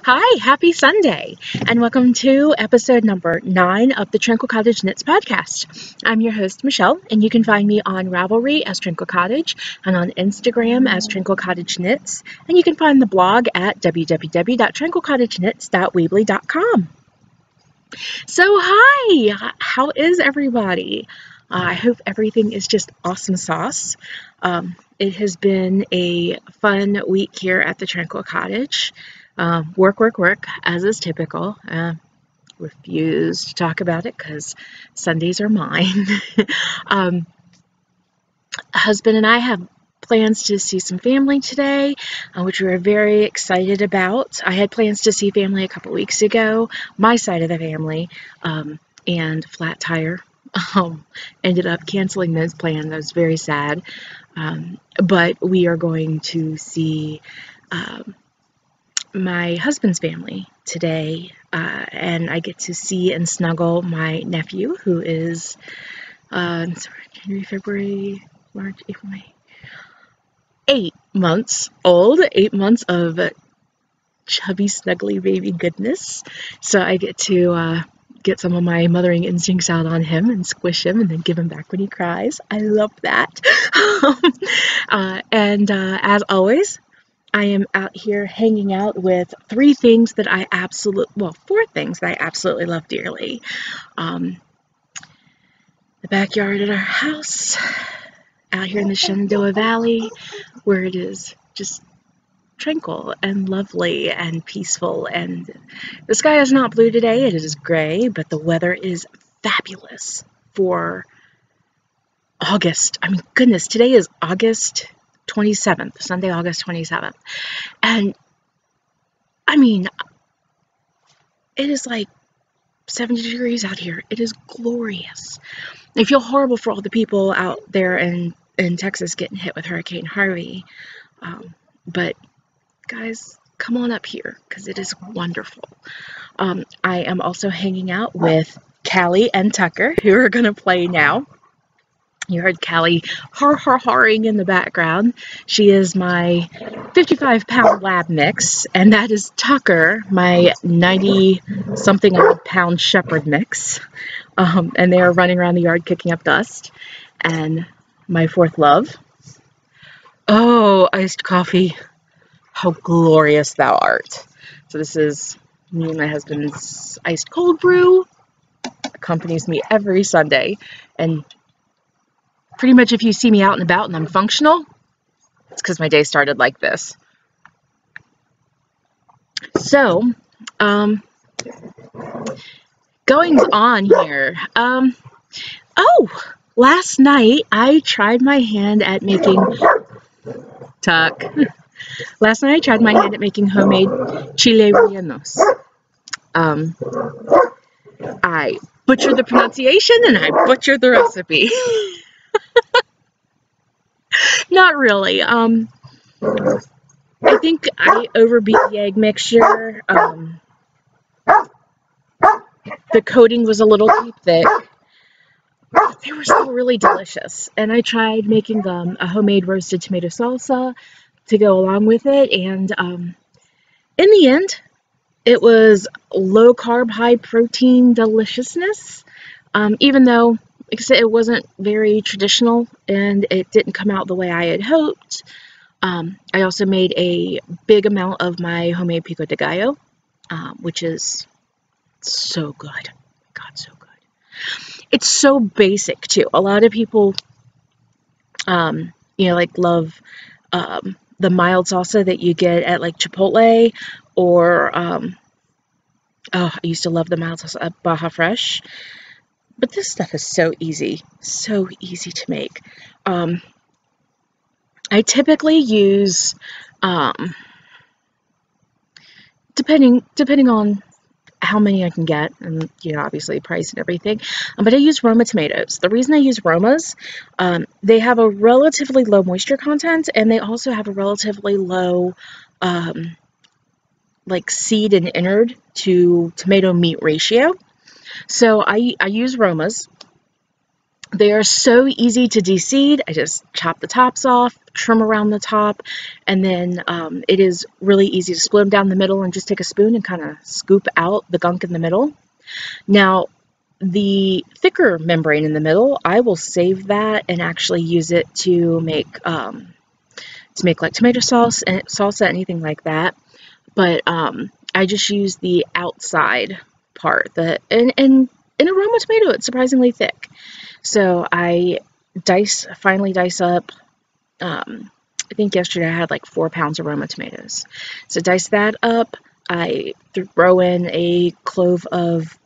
Hi, happy Sunday, and welcome to episode number 9 of the Tranquil Cottage Knits podcast. I'm your host, Michelle, and you can find me on Ravelry as Tranquil Cottage and on Instagram as Tranquil Cottage Knits, and you can find the blog at www.tranquilcottageknits.weebly.com. So, hi, how is everybody? I hope everything is just awesome sauce. It has been a fun week here at the Tranquil Cottage. Work, as is typical. Refuse to talk about it because Sundays are mine. Husband and I have plans to see some family today, which we're very excited about. I had plans to see family a couple weeks ago, my side of the family, and flat tire. Ended up canceling those plans. I was very sad. But we are going to see my husband's family today, and I get to see and snuggle my nephew, who is January, February, March, April, May, 8 months old, 8 months of chubby, snuggly baby goodness. So I get to get some of my mothering instincts out on him and squish him and then give him back when he cries. I love that. And as always, I am out here hanging out with 4 things that I absolutely love dearly. The backyard at our house, out here in the Shenandoah Valley, where it is just tranquil and lovely and peaceful, and the sky is not blue today, it is gray, but the weather is fabulous for August. I mean, goodness, today is August 27th, Sunday, August 27th. And I mean, it is like 70 degrees out here. It is glorious. I feel horrible for all the people out there in Texas getting hit with Hurricane Harvey. But guys, come on up here because it is wonderful. I am also hanging out with Callie and Tucker, who are going to play now. You heard Callie har-har-harring in the background. She is my 55-pound lab mix, and that is Tucker, my 90-something pound shepherd mix. And they are running around the yard kicking up dust. And my 4th love. Oh, iced coffee. How glorious thou art. So this is me and my husband's iced cold brew. Accompanies me every Sunday. And pretty much if you see me out and about and I'm functional, it's because my day started like this. So, goings on here. Last night I tried my hand at making Last night I tried my hand at making homemade chile rellenos. I butchered the pronunciation and I butchered the recipe. Not really. I think I overbeat the egg mixture. The coating was a little too thick. But they were still really delicious. And I tried making them a homemade roasted tomato salsa to go along with it. And in the end, it was low carb, high protein deliciousness. Even though, like I said, it wasn't very traditional and it didn't come out the way I had hoped. I also made a big amount of my homemade pico de gallo, which is so good. God, so good. It's so basic too. A lot of people, love the mild salsa that you get at like Chipotle, or I used to love the mild salsa at Baja Fresh. But this stuff is so easy to make. I typically use, depending on how many I can get, and obviously price and everything, but I use Roma tomatoes. The reason I use Romas, they have a relatively low moisture content, and they also have a relatively low seed and innard to tomato meat ratio. So I use Romas, They are so easy to deseed. I just chop the tops off, trim around the top, and then it is really easy to split them down the middle and just take a spoon and kind of scoop out the gunk in the middle. Now, the thicker membrane in the middle, I will save that and actually use it to make like tomato sauce and salsa, anything like that. But I just use the outside part. And in aroma tomato, it's surprisingly thick. So I finally dice up, I think yesterday I had like 4 pounds of Roma tomatoes. So dice that up. I throw in a clove of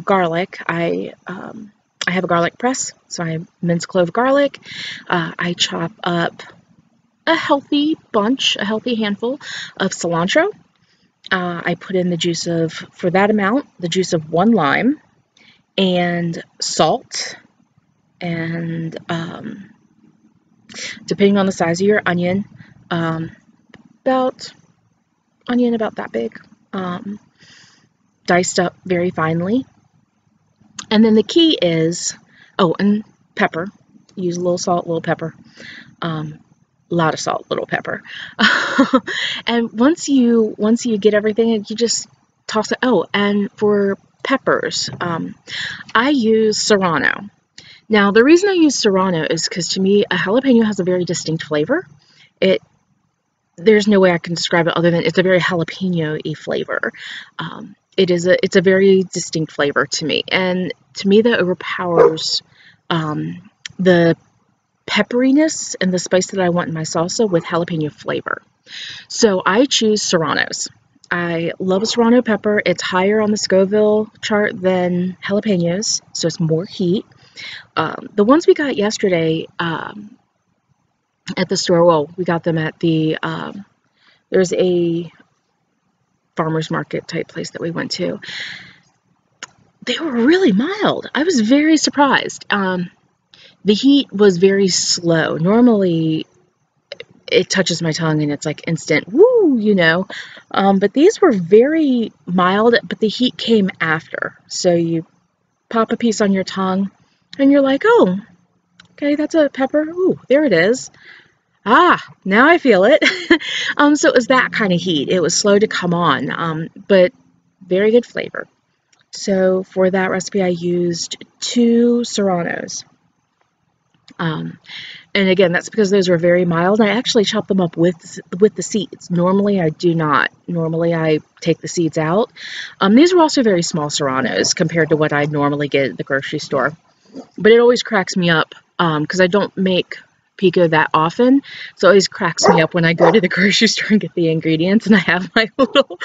garlic. I have a garlic press, so I mince clove garlic. I chop up a healthy handful of cilantro. I put in the juice of, for that amount, the juice of 1 lime, and salt, and depending on the size of your onion, about that big, diced up very finely. And then the key is, oh, and pepper. Use a little salt, a little pepper. A lot of salt, little pepper. And once you get everything, you just toss it. Oh, and for peppers, I use serrano. Now, the reason I use serrano is because, to me, a jalapeno has a very distinct flavor. There's no way I can describe it other than it's a very jalapeno-y flavor. It's a very distinct flavor to me, and to me that overpowers the pepperiness and the spice that I want in my salsa with jalapeno flavor. So I choose serranos. I love a serrano pepper. It's higher on the Scoville chart than jalapenos, so it's more heat. The ones we got yesterday at the store, well, we got them at the, there's a farmer's market type place that we went to. They were really mild. I was very surprised. The heat was very slow. Normally, it touches my tongue and it's like instant, woo, you know. But these were very mild, but the heat came after. So you pop a piece on your tongue and you're like, oh, okay, that's a pepper. Ooh, there it is. Ah, now I feel it. So it was that kind of heat. It was slow to come on, but very good flavor. So for that recipe, I used 2 serranos. And again, that's because those were very mild. I actually chopped them up with the seeds. Normally, I do not. Normally, I take the seeds out. These were also very small serranos compared to what I normally get at the grocery store. But it always cracks me up because I don't make pico that often, so it always cracks me up when I go to the grocery store and get the ingredients, and I have my little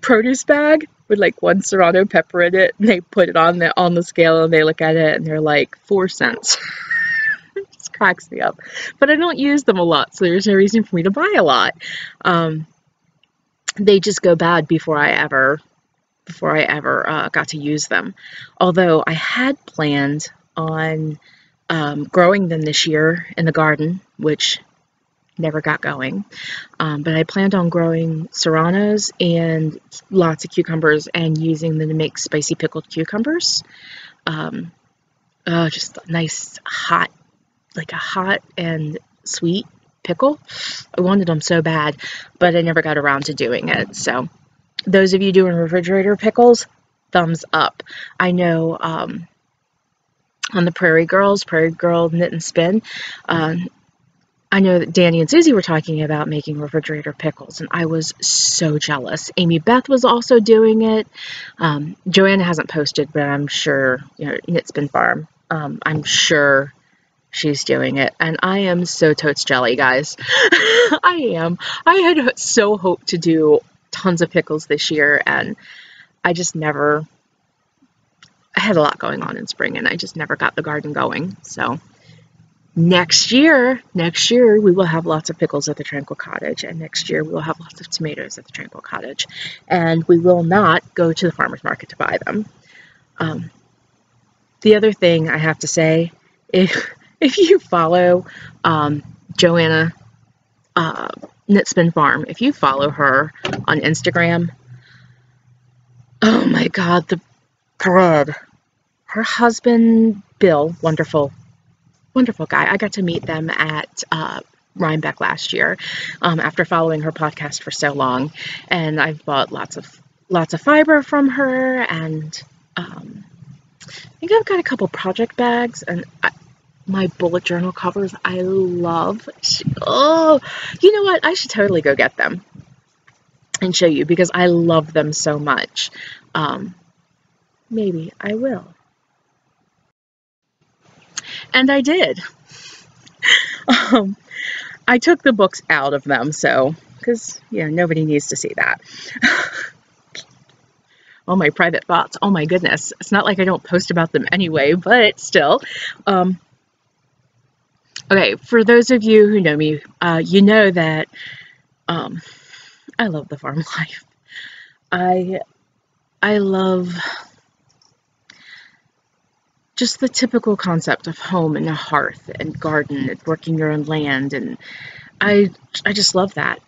produce bag with like 1 serrano pepper in it, and they put it on the scale, and they look at it, and they're like 4 cents. It just cracks me up. But I don't use them a lot, so there's no reason for me to buy a lot. They just go bad before I ever got to use them. Although I had planned on growing them this year in the garden, which never got going. But I planned on growing serranos and lots of cucumbers and using them to make spicy pickled cucumbers. Just a nice hot, like a hot and sweet pickle. I wanted them so bad, but I never got around to doing it. So those of you doing refrigerator pickles, thumbs up. I know on the Prairie Girl Knit and Spin, I know that Danny and Susie were talking about making refrigerator pickles, and I was so jealous. Amy Beth was also doing it. Joanna hasn't posted, but I'm sure, Knit Spin Farm, I'm sure she's doing it, and I am so totes jelly, guys. I am. I had so hoped to do tons of pickles this year, and I just never, I had a lot going on in spring, and I just never got the garden going. So next year we will have lots of pickles at the Tranquil Cottage, and next year we will have lots of tomatoes at the Tranquil Cottage, and we will not go to the farmer's market to buy them. The other thing I have to say, if you follow Joanna Knit Spin Farm, if you follow her on Instagram, oh my god, the bread. her husband, Bill, wonderful, wonderful guy. I got to meet them at Rhinebeck last year after following her podcast for so long, and I've bought lots of fiber from her, and I think I've got a couple project bags, and my bullet journal covers I love. Oh, you know what? I should totally go get them and show you because I love them so much. Maybe I will. And I did. I took the books out of them, so, because, nobody needs to see that. All my private thoughts. Oh my goodness. It's not like I don't post about them anyway, but still. Okay, for those of you who know me, you know that I love the farm life. I love just the typical concept of home and a hearth and garden and working your own land, and I just love that.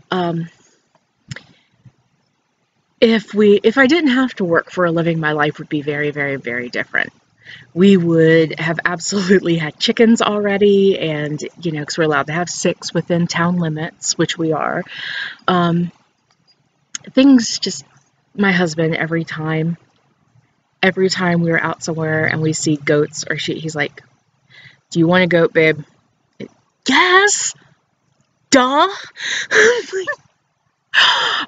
If I didn't have to work for a living, my life would be very, very, very different. We would have absolutely had chickens already, and because we're allowed to have 6 within town limits, which we are. Things just, my husband, every time we were out somewhere and we see goats or sheep, he's like, "Do you want a goat, babe?" Yes, duh.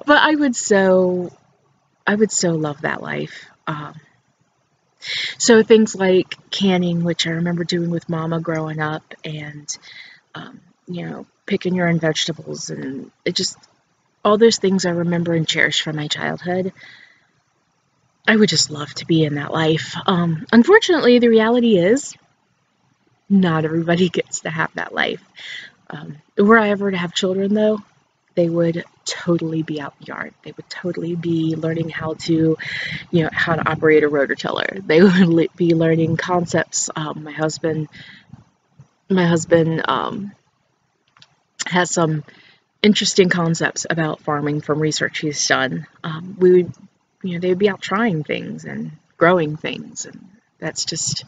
But I would so love that life. So things like canning, which I remember doing with Mama growing up, and picking your own vegetables, and it just all those things I remember and cherish from my childhood. I would just love to be in that life. Unfortunately, the reality is not everybody gets to have that life. Were I ever to have children, though, they would totally be out in the yard. They would totally be learning how to operate a rototiller. They would be learning concepts. My husband has some interesting concepts about farming from research he's done. They would be out trying things and growing things, and that's just,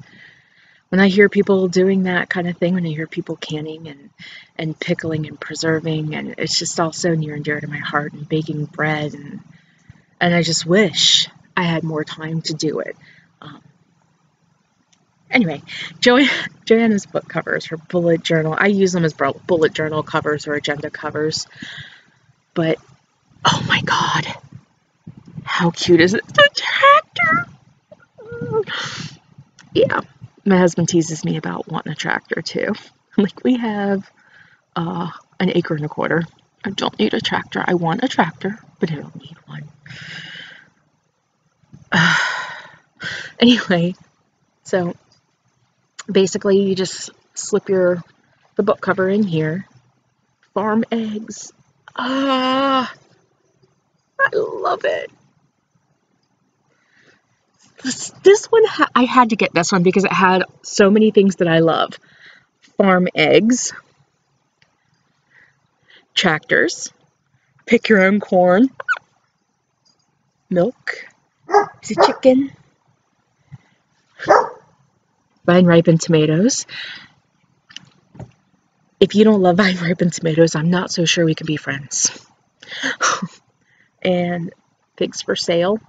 when I hear people doing that kind of thing, when I hear people canning and pickling and preserving, and it's just all so near and dear to my heart, and baking bread, and I just wish I had more time to do it. Anyway, Joanna's book covers, her bullet journal, I use them as bullet journal covers or agenda covers, but oh my god, how cute is it? The tractor! Yeah, my husband teases me about wanting a tractor too. I'm like, we have an 1.25 acres. I don't need a tractor. I want a tractor, but I don't need one. Anyway, so basically you just slip the book cover in here. Farm eggs. I love it. This one, I had to get this one because it had so many things that I love. Farm eggs, tractors, pick your own corn, milk, is it chicken, vine-ripened tomatoes. If you don't love vine-ripened tomatoes, I'm not so sure we can be friends. And pigs for sale.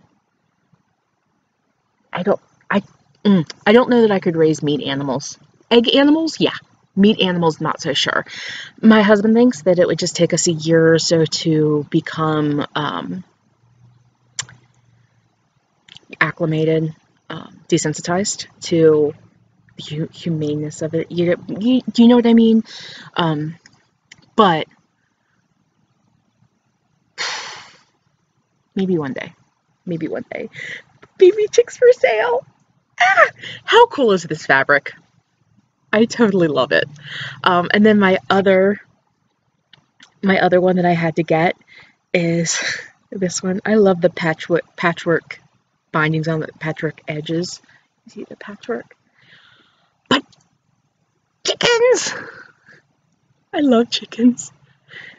I don't know that I could raise meat animals. Egg animals, yeah. Meat animals, not so sure. My husband thinks that it would just take us a year or so to become acclimated, desensitized to the humaneness of it. Do you know what I mean? But maybe one day. Baby chicks for sale. Ah, how cool is this fabric? I totally love it. And then my other one that I had to get is this one. I love the patchwork bindings on the patchwork edges. You see the patchwork? But chickens! I love chickens.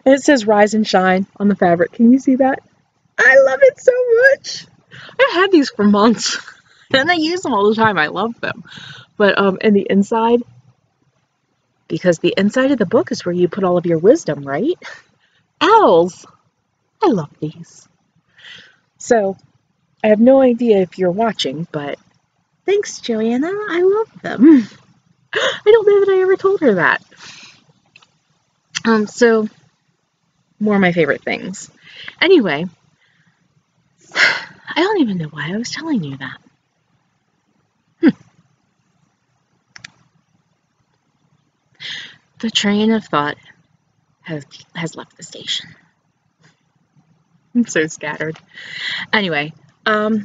And it says rise and shine on the fabric. Can you see that? I love it so much. I've had these for months. And I use them all the time. I love them. But and the inside, because the inside of the book is where you put all of your wisdom, right? Owls. I love these. So I have no idea if you're watching, but thanks, Joanna. I love them. I don't know that I ever told her that. So more of my favorite things. Anyway, I don't even know why I was telling you that. The train of thought has left the station. I'm so scattered. Anyway, oh,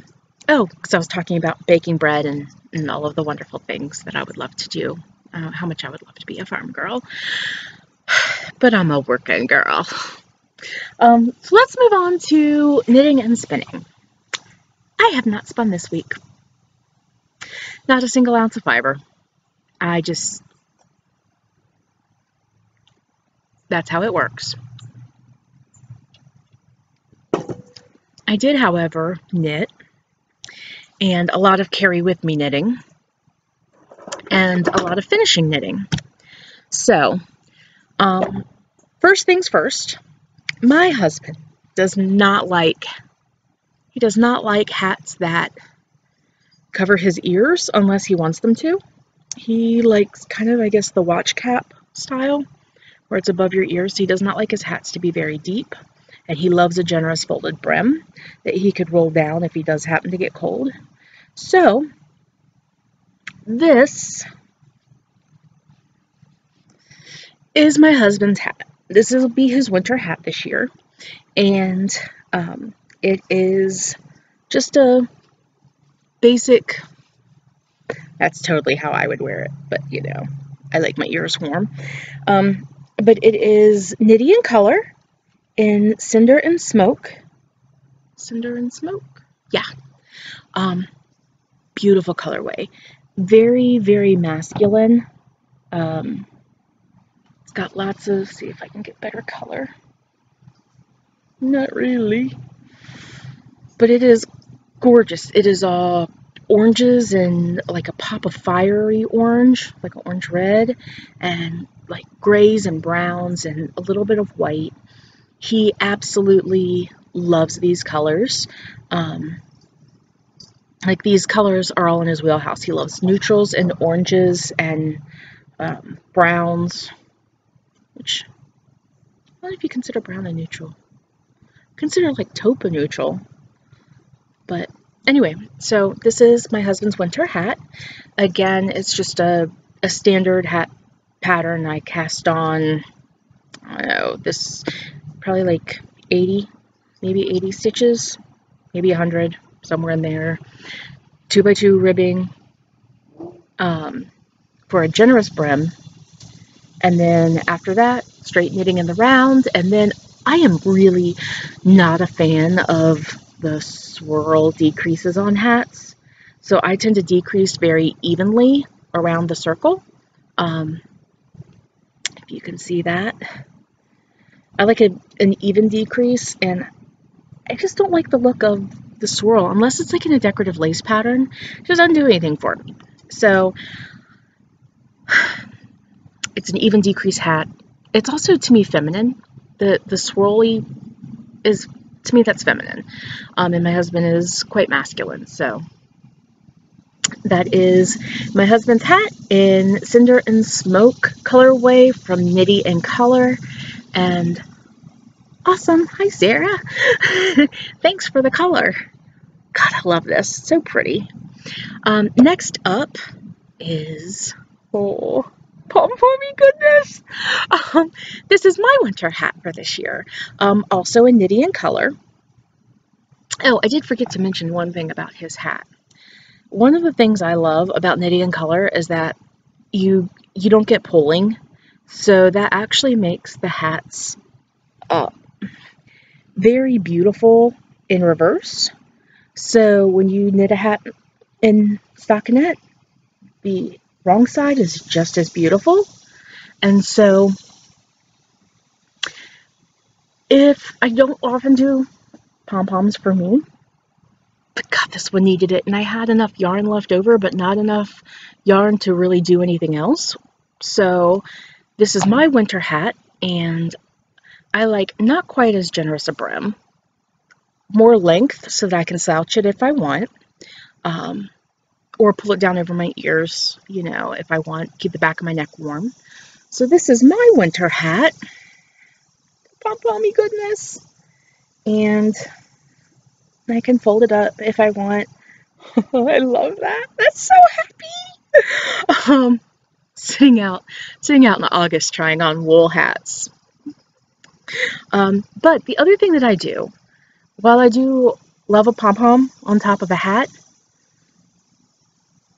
because I was talking about baking bread and all of the wonderful things that I would love to do. How much I would love to be a farm girl. But I'm a working girl. So let's move on to knitting and spinning. I have not spun this week. Not a single ounce of fiber. That's how it works. I did, however, knit, and a lot of carry with me knitting, and a lot of finishing knitting. So, first things first, my husband does not like hats that cover his ears unless he wants them to. He likes kind of, I guess, the watch cap style, where it's above your ears. He does not like his hats to be very deep, and he loves a generous folded brim that he could roll down if he does happen to get cold. So, this is my husband's hat. This will be his winter hat this year, and it is just a basic, that's totally how I would wear it, but you know, I like my ears warm. But it is Nitty in color in Cinder and Smoke. Cinder and Smoke? Yeah. Beautiful colorway. Very, very masculine. It's got lots of, see if I can get better color. Not really. But it is gorgeous. It is all oranges and like a pop of fiery orange, like an orange red, and like grays and browns and a little bit of white. He absolutely loves these colors. Like these colors are all in his wheelhouse. He loves neutrals and oranges and browns, which, what if you consider brown a neutral? Consider like taupe a neutral. But anyway, so this is my husband's winter hat. Again, it's just a standard hat pattern. I cast on, I don't know, this probably like 80, maybe 80 stitches, maybe 100, somewhere in there. 2x2 ribbing for a generous brim. And then after that, straight knitting in the round. And then I am really not a fan of the swirl decreases on hats. So I tend to decrease very evenly around the circle. If you can see that. I like an even decrease, and I just don't like the look of the swirl, unless it's like in a decorative lace pattern. It just doesn't do anything for me. So it's an even decrease hat. It's also, to me, feminine. The swirly is, to me, that's feminine. And my husband is quite masculine, so that is my husband's hat in Cinder and Smoke colorway from Nitty and Color. And awesome. Hi, Sarah. Thanks for the color. God, I love this. So pretty. Next up is, oh, Pom Pommy goodness. This is my winter hat for this year. Also in Nitty and Color. Oh, I did forget to mention one thing about his hat. One of the things I love about Nitty and Color is that you don't get pulling, so that actually makes the hats very beautiful in reverse. So when you knit a hat in stockinette, the wrong side is just as beautiful. And so if I don't often do pom-poms for me, But God, this one needed it. And I had enough yarn left over, but not enough yarn to really do anything else. So this is my winter hat, and I like not quite as generous a brim, more length so that I can slouch it if I want, or pull it down over my ears, you know, if I want, keep the back of my neck warm. So this is my winter hat. Pom-pommy goodness. And I can fold it up if I want. I love that. That's so happy. Sitting out in August trying on wool hats. But the other thing that I do, while I do love a pom-pom on top of a hat,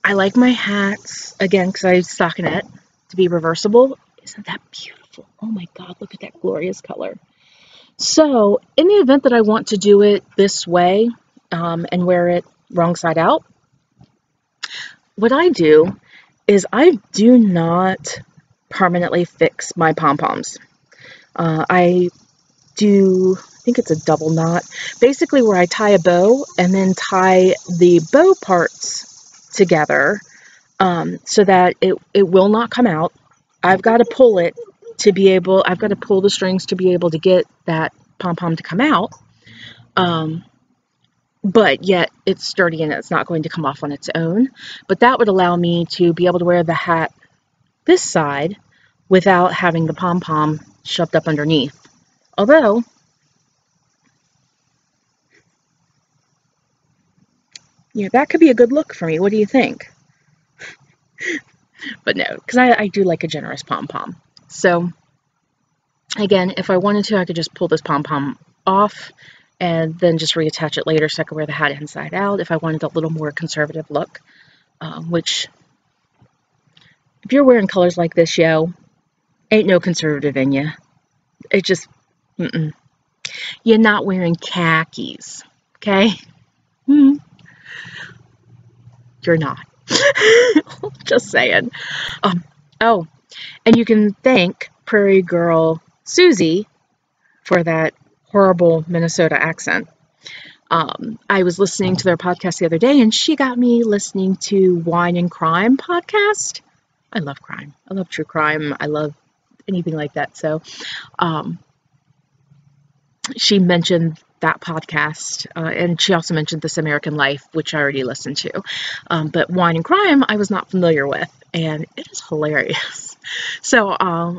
I like my hats, again, because I use stockinette, to be reversible. Isn't that beautiful? Oh my God, look at that glorious color. So in the event that I want to do it this way and wear it wrong side out, what I do is I do not permanently fix my pom-poms. I think it's a double knot, basically where I tie a bow and then tie the bow parts together so that it will not come out. I've got to pull it to be able, I've got to pull the strings to be able to get that pom-pom to come out. But yet it's sturdy and it's not going to come off on its own. But that would allow me to be able to wear the hat this side without having the pom-pom shoved up underneath. Although, yeah, that could be a good look for me. What do you think? But no, because I do like a generous pom-pom. So again, if I wanted to, I could just pull this pom-pom off and then just reattach it later so I could wear the hat inside out if I wanted a little more conservative look, which, if you're wearing colors like this, yo, ain't no conservative in you. It just, You're not wearing khakis, okay? You're not. Just saying. Oh, and you can thank Prairie Girl Susie for that horrible Minnesota accent. I was listening to their podcast the other day, and she got me listening to Wine and Crime podcast. I love crime. I love true crime. I love anything like that. So she mentioned that podcast, and she also mentioned This American Life, which I already listened to. But Wine and Crime, I was not familiar with, and it is hilarious. So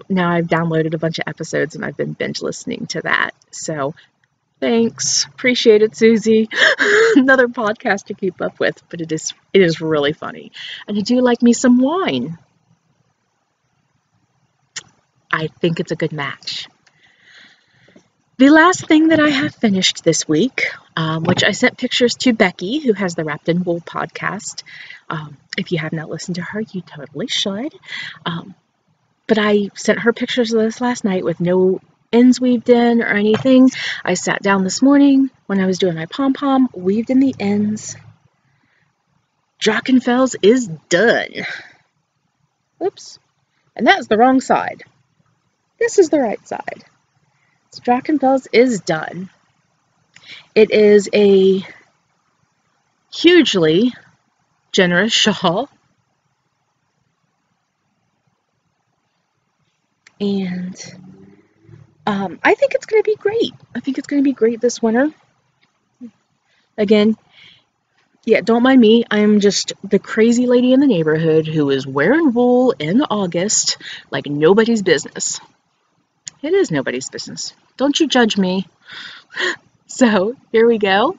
now I've downloaded a bunch of episodes, and I've been binge listening to that. So thanks. Appreciate it, Susie. Another podcast to keep up with, but it is really funny. And I do like me some wine. I think it's a good match. The last thing that I have finished this week, which I sent pictures to Becky, who has the Wrapped in Wool podcast. If you have not listened to her, you totally should. But I sent her pictures of this last night with no ends weaved in or anything. I sat down this morning when I was doing my pom-pom, weaved in the ends. Drachenfels is done. Oops. And that's the wrong side. This is the right side. So Drachenfels is done. It is a hugely generous shawl. And I think it's going to be great. I think it's going to be great this winter. Again, yeah, don't mind me. I'm just the crazy lady in the neighborhood who is wearing wool in August like nobody's business. It is nobody's business. Don't you judge me. So, here we go.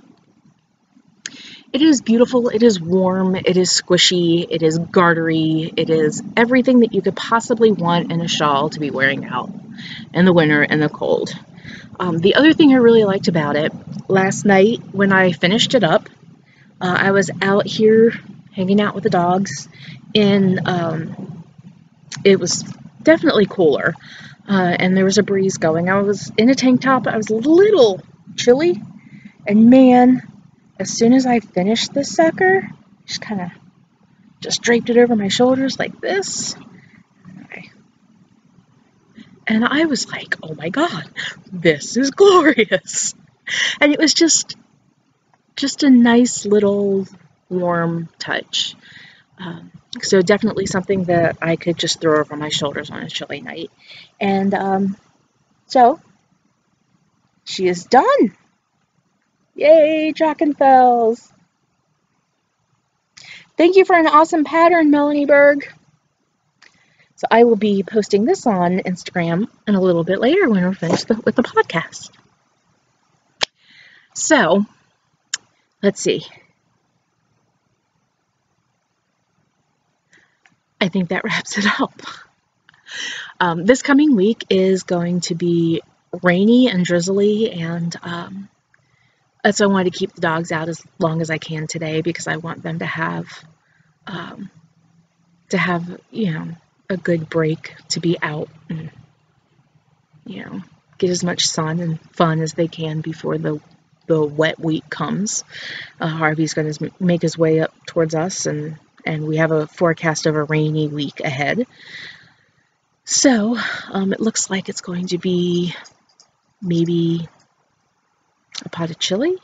It is beautiful, it is warm, it is squishy, it is gartery, it is everything that you could possibly want in a shawl to be wearing out in the winter and the cold. The other thing I really liked about it, last night when I finished it up, I was out here hanging out with the dogs, and it was definitely cooler, and there was a breeze going. I was in a tank top, I was a little chilly, and man, as soon as I finished this sucker, just kind of just draped it over my shoulders like this. And I was like, oh my God, this is glorious. And it was just just a nice little warm touch. So definitely something that I could just throw over my shoulders on a chilly night. And so she is done. Yay, Drachenfels! Thank you for an awesome pattern, Melanie Berg. So I will be posting this on Instagram in a little bit later when we're finished with the podcast. So, let's see. I think that wraps it up. This coming week is going to be rainy and drizzly, and that's why I wanted to keep the dogs out as long as I can today, because I want them to have, a good break, to be out and, get as much sun and fun as they can before the wet week comes. Harvey's going to make his way up towards us, and we have a forecast of a rainy week ahead. So it looks like it's going to be maybe a pot of chili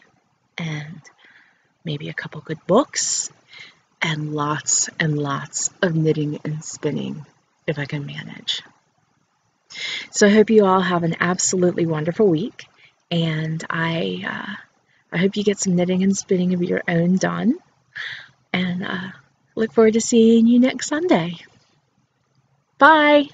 and maybe a couple good books and lots of knitting and spinning if I can manage. So I hope you all have an absolutely wonderful week, and I hope you get some knitting and spinning of your own done, and look forward to seeing you next Sunday. Bye!